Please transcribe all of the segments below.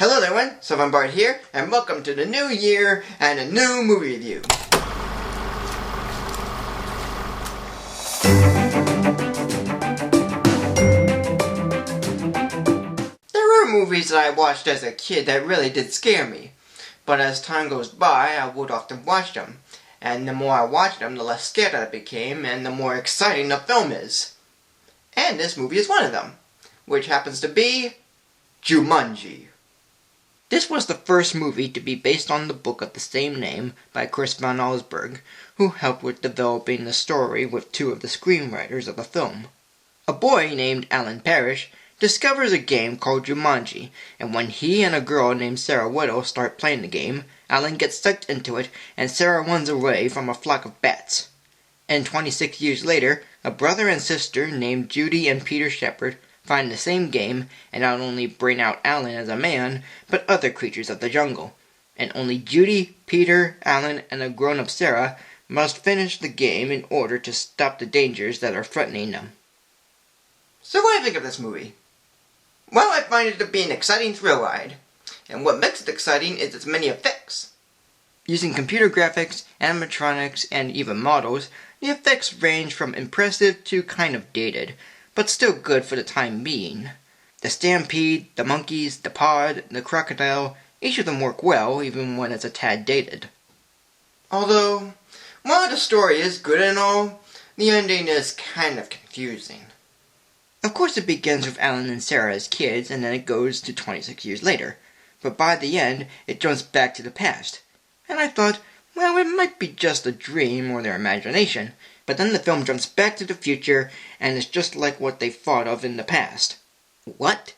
Hello there everyone, Bart here, and welcome to the new year and a new movie review. There were movies that I watched as a kid that really did scare me, but as time goes by I would often watch them, and the more I watched them the less scared I became and the more exciting the film is. And this movie is one of them, which happens to be Jumanji. This was the first movie to be based on the book of the same name by Chris Van Allsburg, who helped with developing the story with two of the screenwriters of the film. A boy named Alan Parrish discovers a game called Jumanji, and when he and a girl named Sarah Whittle start playing the game, Alan gets sucked into it and Sarah runs away from a flock of bats. And 26 years later, a brother and sister named Judy and Peter Shepherd find the same game and not only bring out Alan as a man, but other creatures of the jungle. And only Judy, Peter, Alan, and a grown-up Sarah must finish the game in order to stop the dangers that are threatening them. So what do you think of this movie? Well, I find it to be an exciting thrill ride. And what makes it exciting is its many effects. Using computer graphics, animatronics, and even models, the effects range from impressive to kind of dated, but still good for the time being. The stampede, the monkeys, the pod, the crocodile, each of them work well even when it's a tad dated. Although, while the story is good and all, the ending is kind of confusing. Of course it begins with Alan and Sarah as kids and then it goes to 26 years later, but by the end it jumps back to the past. And I thought, well, it might be just a dream or their imagination, but then the film jumps back to the future and it's just like what they thought of in the past. What?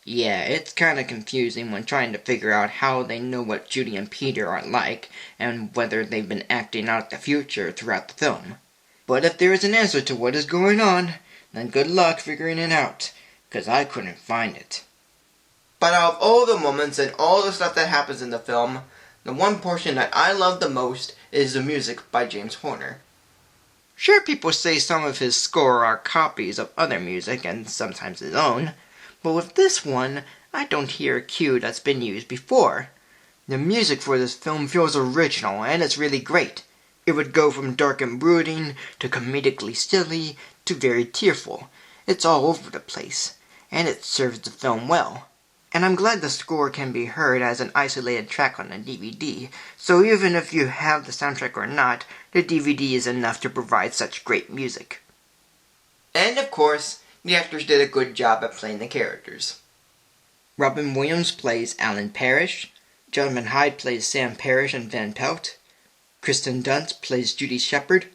Yeah, it's kinda confusing when trying to figure out how they know what Judy and Peter are like and whether they've been acting out the future throughout the film. But if there is an answer to what is going on, then good luck figuring it out, 'cause I couldn't find it. But out of all the moments and all the stuff that happens in the film, the one portion that I love the most is the music by James Horner. Sure, people say some of his score are copies of other music and sometimes his own, but with this one, I don't hear a cue that's been used before. The music for this film feels original and it's really great. It would go from dark and brooding to comedically silly to very tearful. It's all over the place, and it serves the film well. And I'm glad the score can be heard as an isolated track on a DVD, so even if you have the soundtrack or not, the DVD is enough to provide such great music. And of course, the actors did a good job at playing the characters. Robin Williams plays Alan Parrish, Jonathan Hyde plays Sam Parrish and Van Pelt, Kristen Dunst plays Judy Shepherd,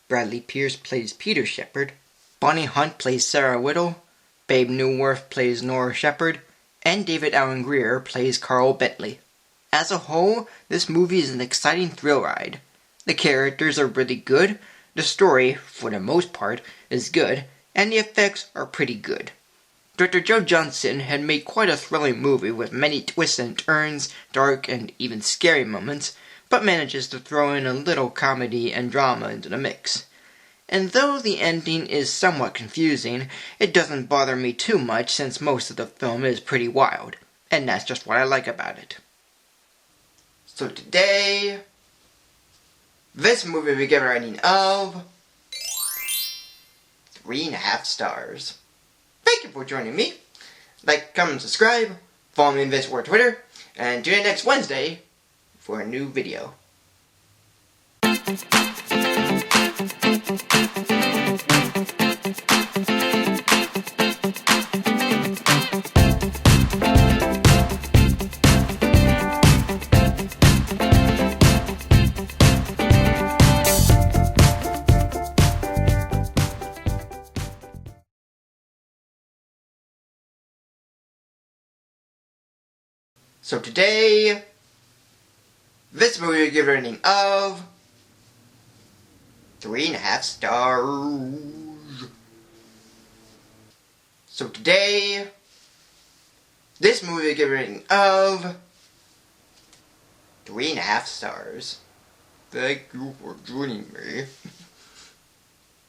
Bradley Pierce plays Peter Shepherd, Bonnie Hunt plays Sarah Whittle, Babe Newworth plays Nora Shepherd, and David Alan Grier plays Carl Bentley. As a whole, this movie is an exciting thrill ride. The characters are really good, the story, for the most part, is good, and the effects are pretty good. Director Joe Johnston had made quite a thrilling movie with many twists and turns, dark and even scary moments, but manages to throw in a little comedy and drama into the mix. And though the ending is somewhat confusing, it doesn't bother me too much since most of the film is pretty wild, and that's just what I like about it. So today, this movie we give a rating of 3.5 stars. Thank you for joining me. Like, comment, and subscribe, follow me on Facebook or Twitter, and tune in next Wednesday for a new video. So today, this movie will give a rating of 3.5 stars. So today, this movie will give a rating of 3.5 stars. Thank you for joining me.